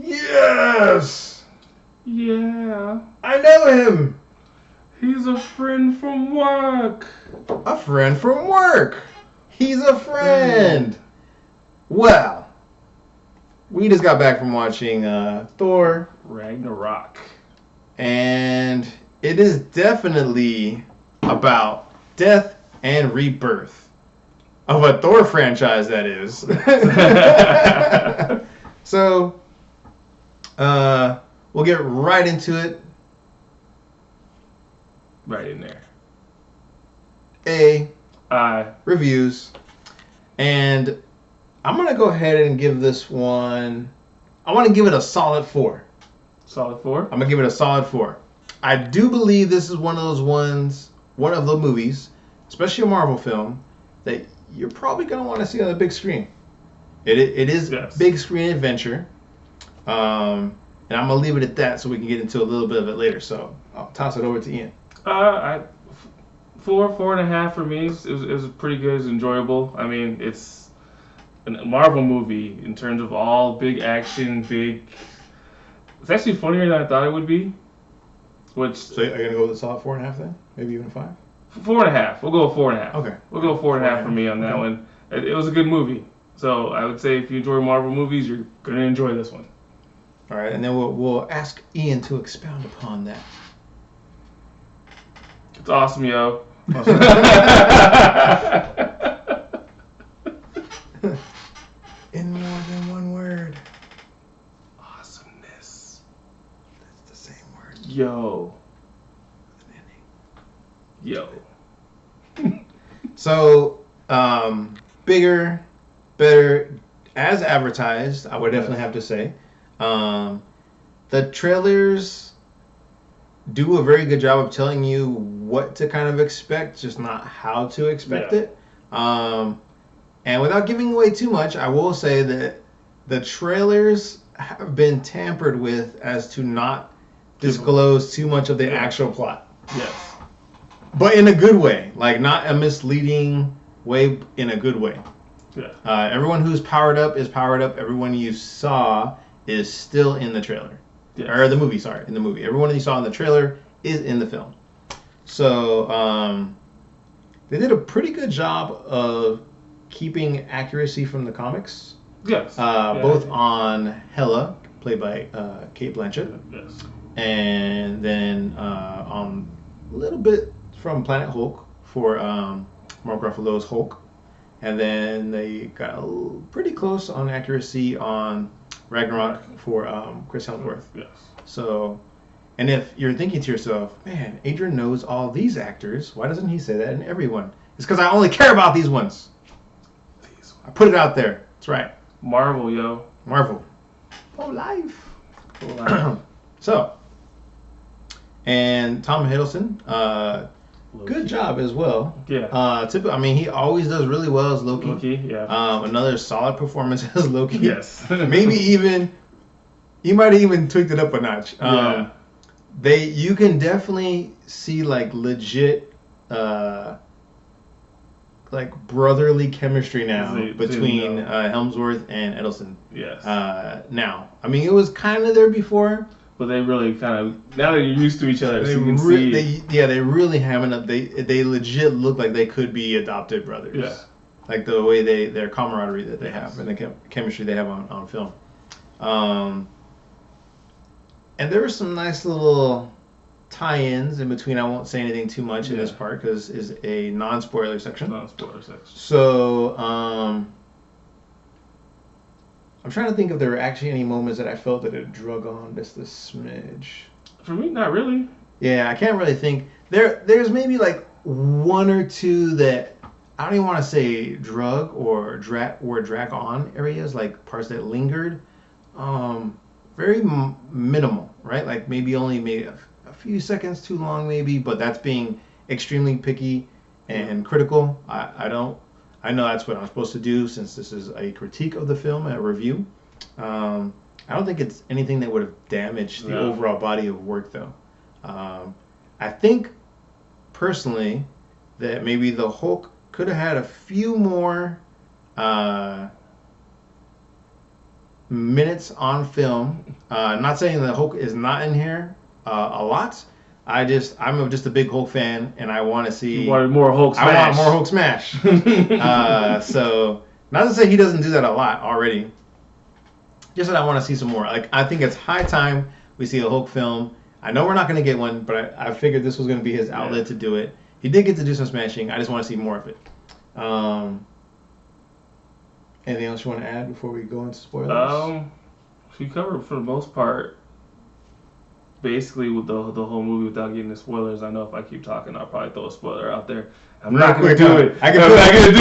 Yes! Yeah. I know him! He's a friend from work. A friend from work! He's a friend! Well, we just got back from watching Thor. Ragnarok. And it is definitely about death and rebirth of a Thor franchise, that is. So, we'll get right into it. Right in there. Reviews. And I'm going to go ahead and give this one, I want to give it a solid 4. Solid 4? I'm going to give it a solid 4. I do believe this is one of the movies, especially a Marvel film, that you're probably going to want to see on the big screen. It is a big screen adventure. And I'm going to leave it at that so we can get into a little bit of it later. So I'll toss it over to Ian. 4.5 for me. It was pretty good. It was enjoyable. I mean, it's a Marvel movie in terms of all big action, It's actually funnier than I thought it would be. So are you going to go with a solid 4.5 then? Maybe even a 5? 4.5. We'll go 4.5. Okay. We'll go 4.5 for me on that one. It was a good movie. So I would say if you enjoy Marvel movies, you're going to enjoy this one. All right, and then we'll ask Ian to expound upon that. It's awesome, yo. In more than one word. Awesomeness. That's the same word. Yo. So, bigger, better, as advertised, I would definitely have to say. The trailers do a very good job of telling you what to kind of expect, just not how to expect it. And without giving away too much, I will say that the trailers have been tampered with as to not disclose too much of the actual plot. Yes. But in a good way, like not a misleading way, in a good way. Yeah. Everyone who's powered up is powered up. Everyone you saw is still in the trailer. Yes. Or the movie, sorry, in the movie. Everyone that you saw in the trailer is in the film. So they did a pretty good job of keeping accuracy from the comics. Yes. Both on Hela, played by Cate Blanchett. Yes. And then on a little bit from Planet Hulk for Mark Ruffalo's Hulk. And then they got pretty close on accuracy on Ragnarok for Chris Hemsworth. Yes. So, and if you're thinking to yourself, man, Adrian knows all these actors, why doesn't he say that in everyone? It's because I only care about these ones. I put it out there. That's right. Marvel, yo. Marvel. For life. So, and Tom Hiddleston, good job as well. Yeah. I mean, he always does really well as Loki. Yeah. Another solid performance as Loki. Yes. Maybe even, he might have even tweaked it up a notch. You can definitely see like legit, like brotherly chemistry now between Hemsworth and Hiddleston. Yes. Now, I mean, it was kind of there before. But they really kind of, now that you're used to each other, so you can see. They really haven't. They legit look like they could be adopted brothers. Yeah. Like the way their camaraderie that they have and the chemistry they have on film. And there were some nice little tie-ins in between. I won't say anything too much in this part because it's a non-spoiler section. So, I'm trying to think if there were actually any moments that I felt that it drug on just a smidge. For me, not really. Yeah, I can't really think. There's maybe like one or two that I don't even want to say drug or drag on areas, like parts that lingered. Very minimal, right? Like maybe a few seconds too long, maybe, but that's being extremely picky and critical. I know that's what I'm supposed to do since this is a critique of the film, a review. I don't think it's anything that would have damaged the overall body of work, though. I think, personally, that maybe the Hulk could have had a few more minutes on film. Not saying the Hulk is not in here a lot. I'm just a big Hulk fan, and I want to see. You wanted more Hulk smash. I want more Hulk smash. So not to say he doesn't do that a lot already. Just that I want to see some more. Like, I think it's high time we see a Hulk film. I know we're not going to get one, but I figured this was going to be his outlet to do it. He did get to do some smashing. I just want to see more of it. Anything else you want to add before we go into spoilers? We covered for the most part. Basically, with the whole movie without getting the spoilers. I know if I keep talking, I'll probably throw a spoiler out there. I'm not going to do it. I'm not going to do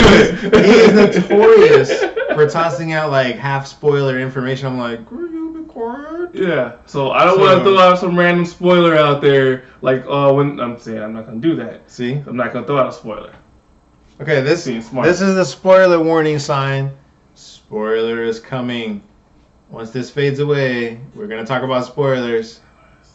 it. He is notorious for tossing out like half spoiler information. I'm like, will you be quiet? Yeah. So I don't want to throw out some random spoiler out there. Like, when I'm saying I'm not going to do that. See? I'm not going to throw out a spoiler. Okay, this is the spoiler warning sign. Spoiler is coming. Once this fades away, we're going to talk about spoilers.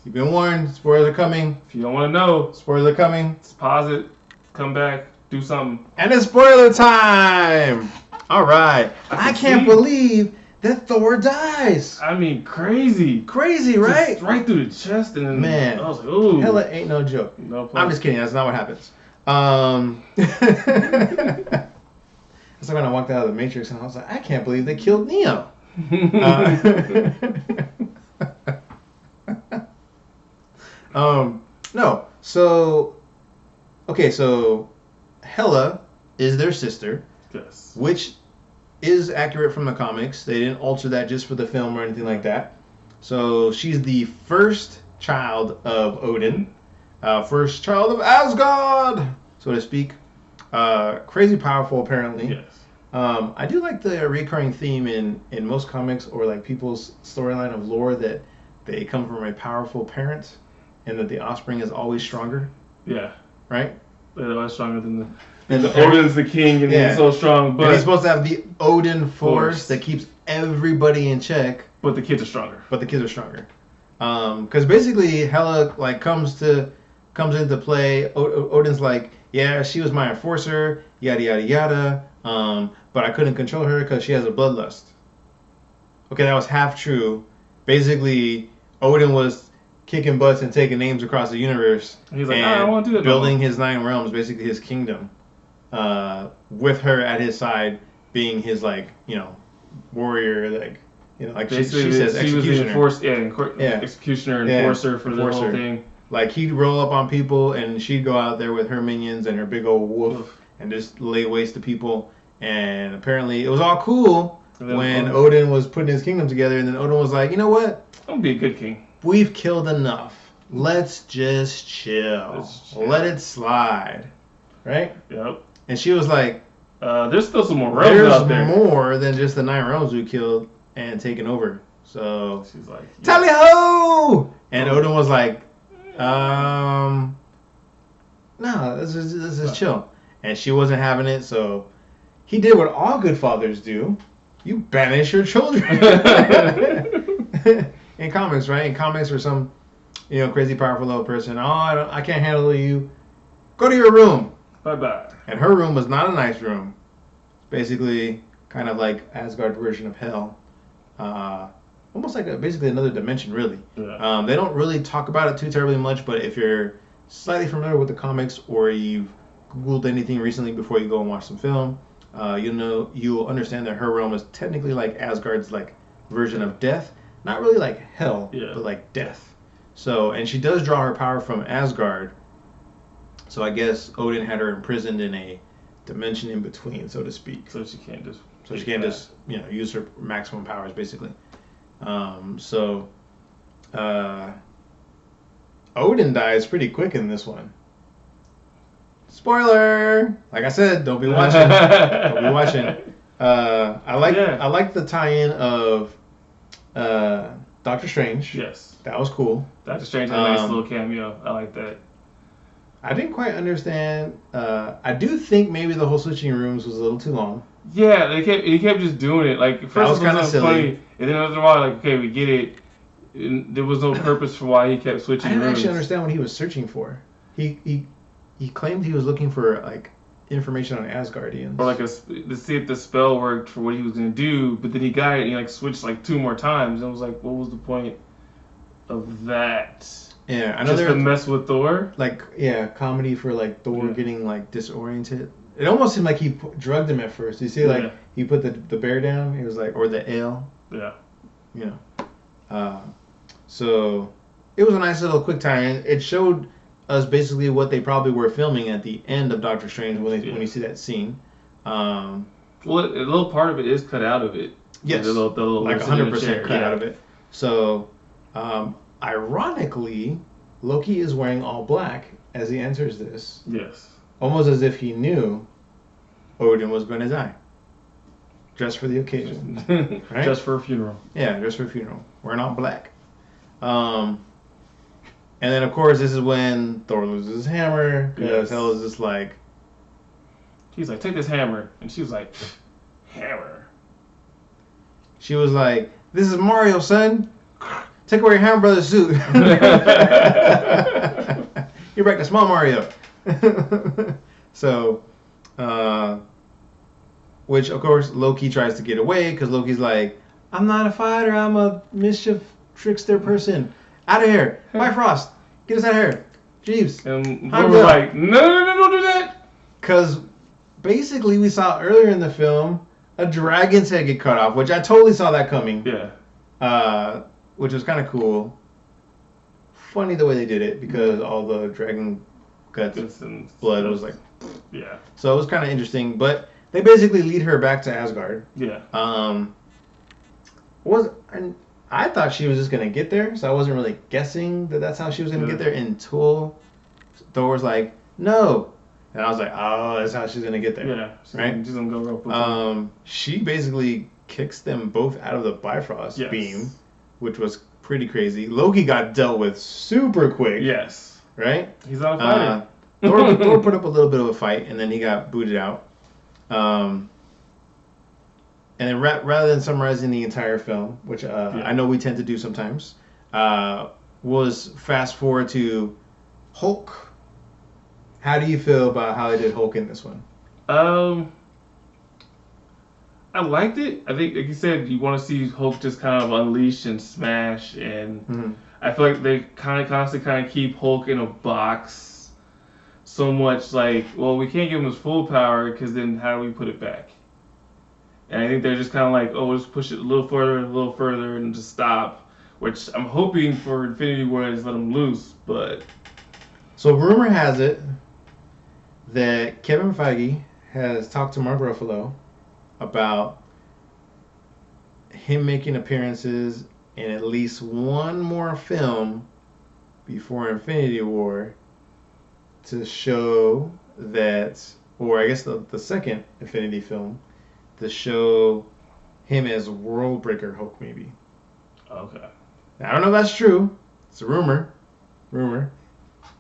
You've been warned. Spoilers are coming. If you don't want to know, spoilers are coming. Just pause it, come back, do something. And it's spoiler time. All right. I can't believe that Thor dies. I mean, crazy. Crazy, right? Just right through the chest, and then man, I was like, ooh. Hela ain't no joke. No problem. I'm just kidding. That's not what happens. That's like when I walked out of the Matrix and I was like, I can't believe they killed Neo. No. So, okay, so Hela is their sister. Yes. Which is accurate from the comics. They didn't alter that just for the film or anything like that. So she's the first child of Odin. First child of Asgard, so to speak. Crazy powerful, apparently. Yes. I do like the recurring theme in most comics or like people's storyline of lore that they come from a powerful parent and that the offspring is always stronger. Yeah. Right? They're always stronger than the Odin's the king and he's so strong. But and he's supposed to have the Odin force that keeps everybody in check. But the kids are stronger. Because basically Hela like comes into play. Odin's like, yeah, she was my enforcer, yada yada yada. But I couldn't control her because she has a bloodlust. Okay, that was half true. Basically, Odin was kicking butts and taking names across the universe. He's like, I don't want to do that. Building his 9 realms, basically his kingdom, with her at his side, being his warrior, like she says, executioner. Was the executioner, enforcer for the whole thing. Like he'd roll up on people and she'd go out there with her minions and her big old wolf and just lay waste to people. And apparently it was all cool when Odin was putting his kingdom together. And then Odin was like, you know what? I'm gonna be a good king. We've killed enough. Let's just chill. Let it slide. Right? Yep. And she was like, there's still some more realms out there. There's more than just the 9 realms we killed and taken over. So she's like, tally ho! And Odin was like, no, this is chill. And she wasn't having it, so he did what all good fathers do. You banish your children. In comics, right? In comics, for some, crazy powerful little person, I can't handle you. Go to your room. Bye-bye. And her room was not a nice room. It's basically kind of like Asgard version of hell. Almost like basically another dimension, really. Yeah. They don't really talk about it too terribly much, but if you're slightly familiar with the comics or you've Googled anything recently before you go and watch some film, you'll understand that her realm is technically like Asgard's version of death. Not really like hell, but like death. So, and she does draw her power from Asgard. So I guess Odin had her imprisoned in a dimension in between, so to speak. So she can't just. Use her maximum powers, basically. Odin dies pretty quick in this one. Spoiler! Like I said, don't be watching. Don't be watching. I like the tie-in of Doctor Strange. Yes. That was cool. Doctor Strange had a nice little cameo. I like that. I didn't quite understand. I do think maybe the whole switching rooms was a little too long. Yeah, he kept just doing it. Like, first it was kind of silly. Funny, and then after a while, okay, we get it. And there was no purpose for why he kept switching rooms. I didn't actually understand what he was searching for. He claimed he was looking for information on Asgardians. Or like to see if the spell worked for what he was gonna do, but then he got it and he like switched like 2 more times, and I was like, what was the point of that? Yeah, I know just they're to mess with Thor. Like, yeah, comedy for like Thor getting like disoriented. It almost seemed like he drugged him at first. You see, like he put the bear down. He was like, or the ale. Yeah. You know. So it was a nice little quick tie-in. It showed us basically what they probably were filming at the end of Doctor Strange when you see that scene. Well, a little part of it is cut out of it. Yes. The little like 100% cut out of it. So, ironically, Loki is wearing all black as he enters this. Yes. Almost as if he knew Odin was going to die. Just for the occasion. Right? Just for a funeral. Yeah, just for a funeral. Wearing all black. And then, of course, this is when Thor loses his hammer. Because Hela's just like... He's like, take this hammer. And she was like, hammer. She was like, this is Mario, son. Take away your Hammer Brothers suit. You're back to small Mario. So, which, of course, Loki tries to get away. Because Loki's like, I'm not a fighter. I'm a mischief trickster person. Out of here. Bifrost. Get us out of here. Jeeves. And we were like, no, don't do that. Because basically we saw earlier in the film a dragon's head get cut off, which I totally saw that coming. Yeah. Which was kind of cool. Funny the way they did it because all the dragon guts and blood was like... Yeah. So it was kind of interesting. But they basically lead her back to Asgard. Yeah. I thought she was just going to get there, so I wasn't really guessing that that's how she was going to get there until Thor was like, no. And I was like, oh, that's how she's going to get there. Yeah. She's going to go real quick. She basically kicks them both out of the Bifrost beam, which was pretty crazy. Loki got dealt with super quick. Yes. Right? He's not a fighter. Thor put up a little bit of a fight, and then he got booted out. And then rather than summarizing the entire film, which I know we tend to do sometimes, was fast forward to Hulk. How do you feel about how they did Hulk in this one? I liked it. I think, like you said, you want to see Hulk just kind of unleash and smash, and I feel like they constantly keep Hulk in a box so much. Like, well, we can't give him his full power because then how do we put it back? And I think they're just kind of like, oh, we'll just push it a little further, and just stop. Which I'm hoping for Infinity War is let him loose, but... So rumor has it that Kevin Feige has talked to Mark Ruffalo about him making appearances in at least one more film before Infinity War to show that, or I guess the second Infinity film, to show him as World Breaker Hulk, maybe. Okay. Now, I don't know if that's true. It's a rumor.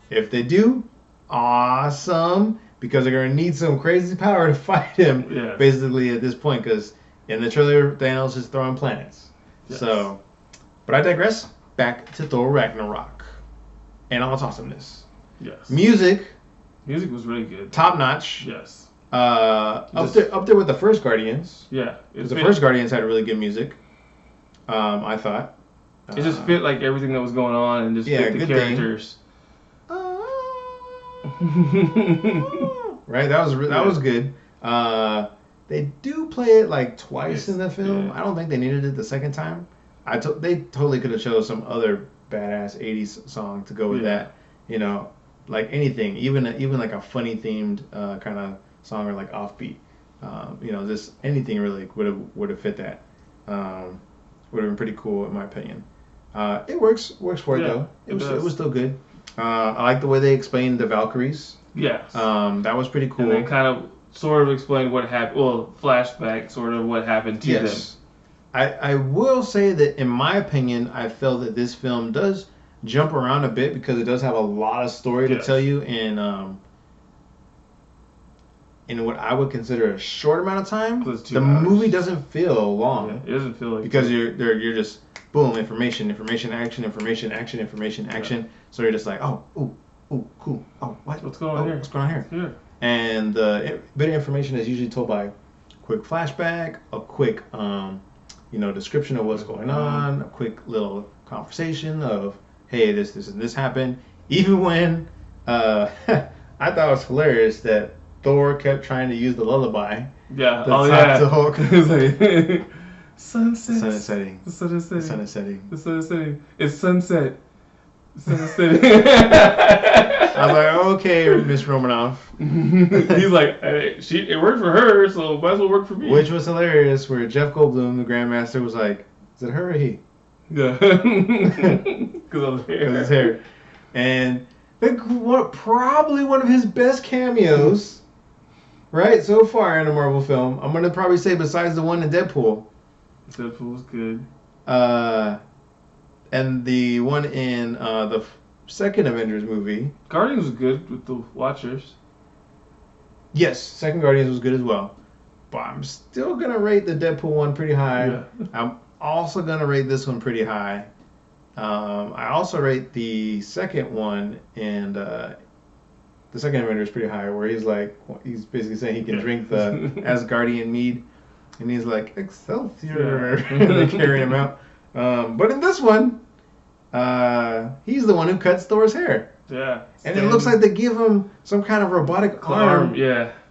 If they do, awesome, because they're going to need some crazy power to fight him, basically, at this point, because in the trailer, Thanos is throwing planets. Yes. So, but I digress. Back to Thor Ragnarok and all its awesomeness. Yes. Music was really good. Top notch. Yes. Up there with the first Guardians. Yeah. Because the first Guardians had really good music. I thought. It just fit like everything that was going on and just fit the characters. Right, that was good. They do play it like twice in the film. I don't think they needed it the second time. They totally could have chose some other badass 80s song to go with that. You know, like anything, even like a funny themed kind of song or like offbeat. You know, just anything really would have fit that. Would have been pretty cool in my opinion. It works for it though. It was still good. I like the way they explained the Valkyries. Yes. That was pretty cool. And they kind of sort of explained what happened. Well, flashback sort of what happened to them. I will say that in my opinion, I felt that this film does jump around a bit because it does have a lot of story to tell you in what I would consider a short amount of time. The movie doesn't feel long. Yeah, it doesn't feel like because you're just boom, information, action. So you're just like, oh, ooh, cool. Oh, what's going on here? Yeah. and the bit of information is usually told by quick flashback, a quick description of what's going on, a quick little conversation of, hey, this and this happened. Even when I thought it was hilarious that Thor kept trying to use the lullaby. Yeah. To talk to Hulk. It's like, sunset. The sun is setting. The sun is setting. The sun is setting. The sun is setting. It's sunset. The sun is setting. I was like, okay, Miss Romanoff. He's like, hey, it worked for her, so might as well work for me. Which was hilarious, where Jeff Goldblum, the Grandmaster, was like, is it her or he? Yeah. Because of his hair. And probably one of his best cameos, right, so far in a Marvel film. I'm going to probably say besides the one in Deadpool. Deadpool was good. And the one in the second Avengers movie. Guardians was good with the Watchers. Yes, second Guardians was good as well. But I'm still going to rate the Deadpool one pretty high. Yeah. I'm also going to rate this one pretty high. I also rate the second one and the second Avengers pretty high, where he's basically saying he can drink the Asgardian mead. And he's like, Excelsior! Yeah. And they carry him out. But in this one, he's the one who cuts Thor's hair. Yeah. And it looks like they give him some kind of robotic arm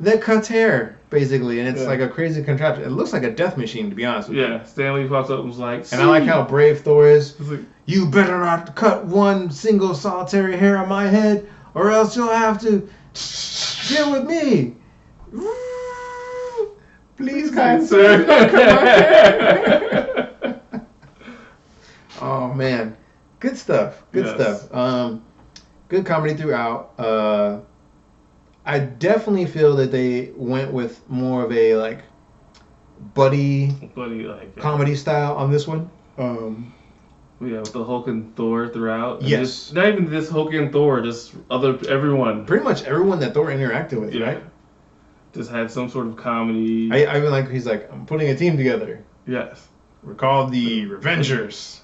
that cuts hair, basically. And it's like a crazy contraption. It looks like a death machine, to be honest with you. Yeah, Stanley pops up and was like, and I like how brave Thor is. Like, you better not cut one single solitary hair on my head, or else you'll have to deal with me. Please, kind sir, don't cut my hair. Oh, man. Good stuff. Good stuff. Good comedy throughout. I definitely feel that they went with more of a buddy comedy style on this one. Yeah, with the Hulk and Thor throughout. And yes. Not even this Hulk and Thor, just everyone. Pretty much everyone that Thor interacted with, right? Just had some sort of comedy. I even he's like, I'm putting a team together. Yes. We're called the Revengers.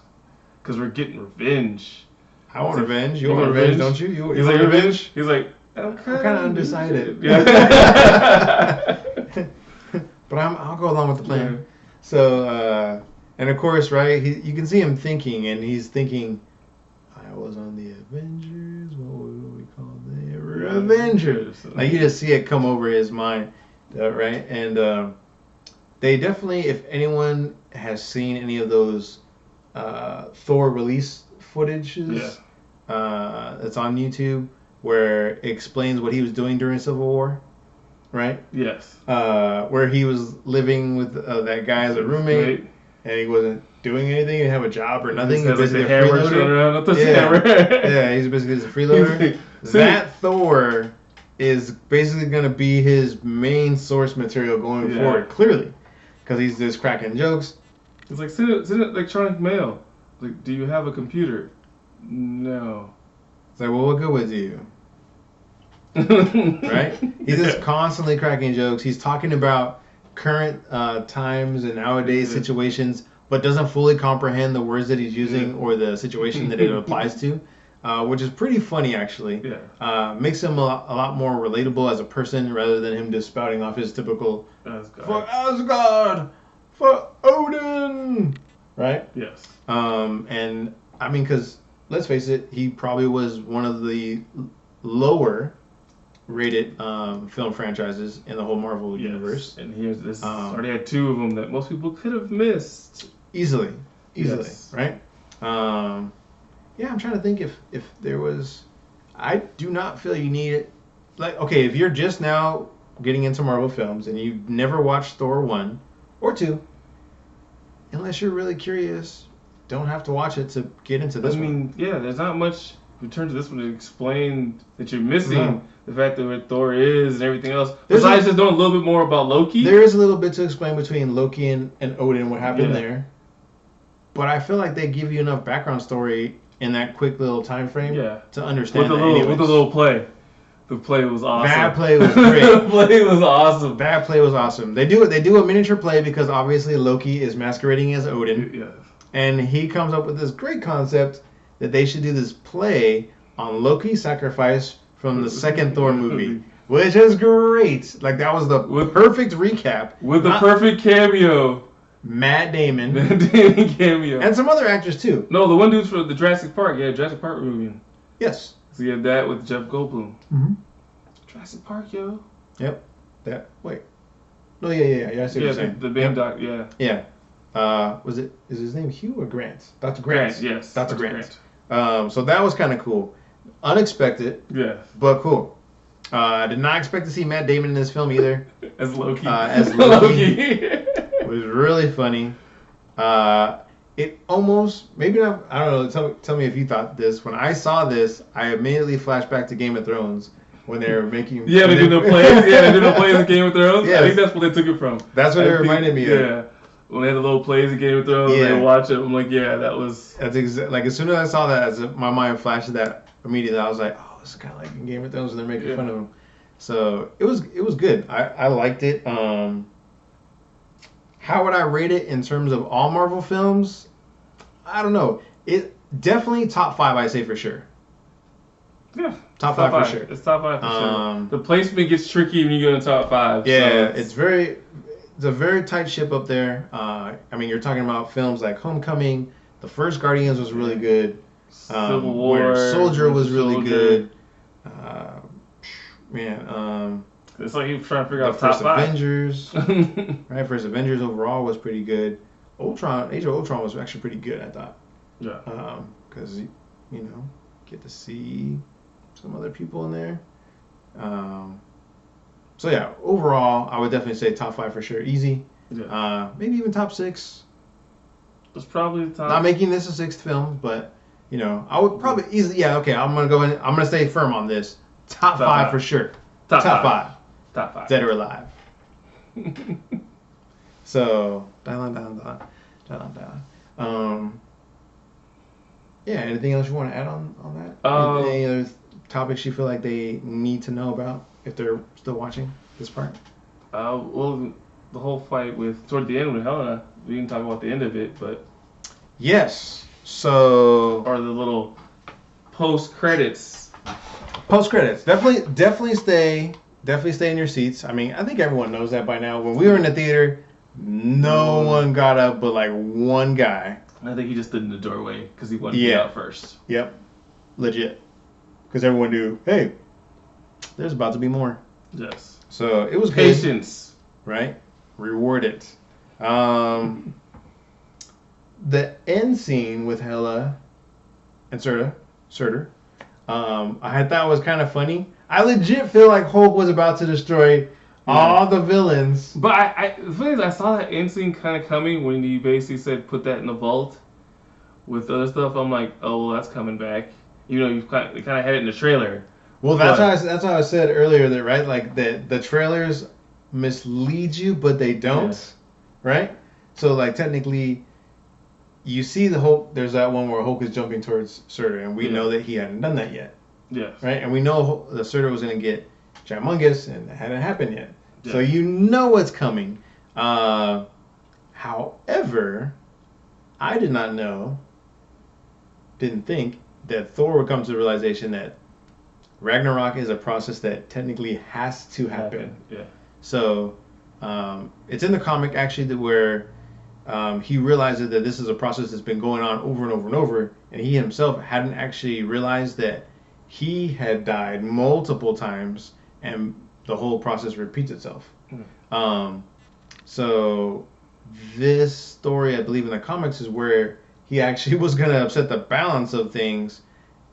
Because we're getting revenge. I want revenge. You want revenge, don't you? You He's want like, revenge? He's like, I'm kind of undecided. Yeah. But I'll go along with the plan. Yeah. So, and of course, right, you can see him thinking, and he's thinking, I was on the Avengers, what would we call them? Revengers. Like, you just see it come over his mind, right? And they definitely, if anyone has seen any of those Thor release footages, it's on YouTube, where it explains what he was doing during Civil War, right? Yes. Where he was living with that guy as a roommate, and he wasn't doing anything. He didn't have a job or nothing. He's basically a freeloader. Yeah, he's basically just a freeloader. That Thor is basically going to be his main source material going forward, clearly, because he's just cracking jokes. It's like, send it electronic mail. Like, do you have a computer? No. It's like, well, what good was you? Right? He's just constantly cracking jokes. He's talking about current times and nowadays situations, but doesn't fully comprehend the words that he's using or the situation that it applies to, which is pretty funny, actually. Yeah. Makes him a lot more relatable as a person rather than him just spouting off his typical Asgard. For Asgard, for Odin, right? Yes. And I mean, because let's face it, he probably was one of the lower rated film franchises in the whole Marvel universe. And here's this already had two of them that most people could have missed. Easily, right? Yeah, I'm trying to think if there was. I do not feel you need it. Like, okay, if you're just now getting into Marvel films and you've never watched Thor 1 or 2, unless you're really curious, don't have to watch it to get into this one. I mean, yeah, there's not much return to this one to explain that you're missing the fact that where Thor is and everything else. Besides just knowing a little bit more about Loki. There is a little bit to explain between Loki and Odin, what happened there. But I feel like they give you enough background story in that quick little time frame to understand with the little play. The play was awesome. That play was great. The play was awesome. That play was awesome. They do a miniature play because obviously Loki is masquerading as Odin. Yes. And he comes up with this great concept that they should do this play on Loki's sacrifice from the second Thor movie, which is great. Like that was the perfect recap with the perfect cameo. Matt Damon. Matt Damon cameo. And some other actors too. No, the one dude's for the Jurassic Park. Yeah, Jurassic Park reunion. Yes. So you have that with Jeff Goldblum. Mm-hmm. Jurassic Park, yo. Yep. That. Wait. No, yeah. I see what you're saying. The band doc, yeah. Yeah. Is his name Hugh or Grant? Dr. Grant. Yes. Dr. Grant. So that was kind of cool. Unexpected. Yeah. But cool. I did not expect to see Matt Damon in this film either. As Loki. As Loki. It was really funny. It almost, maybe not, I don't know, tell me if you thought this. When I saw this, I immediately flashed back to Game of Thrones when they were making... Yeah, they did the plays. Yeah, they did the plays in Game of Thrones. Yes. I think that's what they took it from. That's what it reminded me of. Yeah. When they had the little plays in Game of Thrones, they watch it. I'm like, yeah, that was... That's like, as soon as I saw that, my mind flashed to that immediately. I was like, oh, this is kind of like in Game of Thrones, and they're making fun of him. So, it was good. I liked it. How would I rate it in terms of all Marvel films? I don't know. It definitely top 5, I say for sure. Yeah. Top 5 for sure. It's top 5 for sure. The placement gets tricky when you go to top 5. Yeah, so it's a very tight ship up there. I mean, you're talking about films like Homecoming. The first Guardians was really good. Civil War. Winter Soldier was really good. It's like he was trying to figure out the top 5. Avengers. Right, first Avengers overall was pretty good. Age of Ultron was actually pretty good, I thought. Yeah. Because, get to see some other people in there. So yeah, overall, I would definitely say top 5 for sure. Easy. Yeah. Maybe even top 6. It's probably the top. Not making this a 6th film, but I would probably easily. Yeah, okay. I'm gonna go in. I'm gonna stay firm on this. Top 5 for sure. Top 5. Top 5. Dead or alive. So dial. Yeah. Anything else you want to add on that? Any other topics you feel like they need to know about if they're still watching this part? Well, the whole fight toward the end with Hela, we didn't talk about the end of it, but yes. So or the little post credits. Definitely stay in your seats. I mean, I think everyone knows that by now. When we were in the theater, no one got up but like one guy. I think he just stood in the doorway because he wanted to get out first. Yep. Legit. Because everyone knew, hey, there's about to be more. Yes. So it was patience. Good, right? Reward it. The end scene with Hela and Surtur, I thought was kind of funny. I legit feel like Hulk was about to destroy all the villains. But the thing is, I saw that end scene kind of coming when he basically said, put that in the vault with other stuff. I'm like, oh, well, that's coming back. You kind of had it in the trailer. Well, that's how I said earlier that, right? Like, the trailers mislead you, but they don't, right? So, like, technically, you see the Hulk, there's that one where Hulk is jumping towards Surtur, and we know that he hadn't done that yet. Yeah. Right? And we know the Surtur was going to get Humongous, and it hadn't happened yet. Yeah. So you know what's coming. However, I didn't think that Thor would come to the realization that Ragnarok is a process that technically has to happen. Yeah. So it's in the comic actually where he realizes that this is a process that's been going on over and over and over, and he himself hadn't actually realized that he had died multiple times, and the whole process repeats itself. So this story, I believe in the comics, is where he actually was going to upset the balance of things,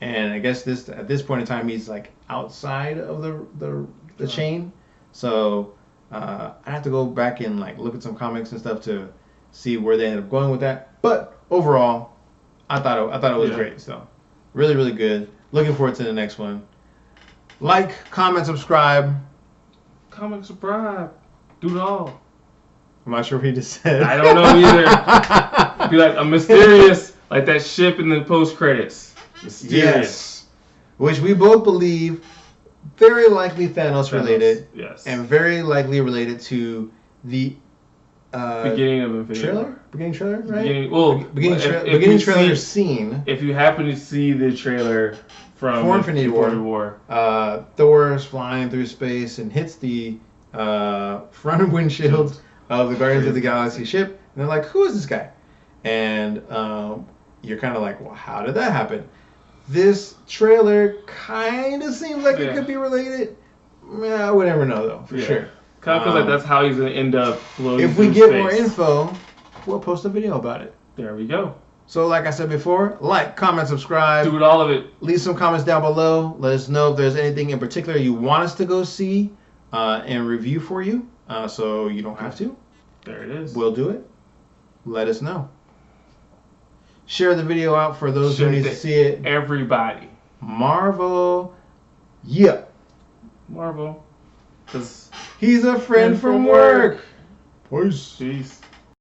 and I guess at this point in time he's like outside of the chain. So I have to go back and like look at some comics and stuff to see where they ended up going with that. But overall, I thought it was great. So really, really good. Looking forward to the next one. Like, comment, subscribe. Comment, subscribe. Do it all. I'm not sure what he just said. I don't know either. Be like a mysterious, like that ship in the post credits. Mysterious. Yes. Which we both believe very likely Thanos related. Yes. And very likely related to the beginning of Infinity trailer? Beginning trailer, right? Beginning trailer scene. If you happen to see the trailer from Infinity War. Thor is flying through space and hits the front windshield of the Guardians of the Galaxy ship, and they're like, "Who is this guy?" And you're kind of like, "Well, how did that happen?" This trailer kind of seems like it could be related. I would never know though, for sure. Kind of feels like that's how he's gonna end up floating. If we get more info, we'll post a video about it. There we go. So, like I said before, like, comment, subscribe. Do all of it. Leave some comments down below. Let us know if there's anything in particular you want us to go see and review for you, so you don't have to. There it is. We'll do it. Let us know. Share the video out for those who need to see it. Everybody. Marvel. Yeah. Marvel. Because he's a friend from work. Peace.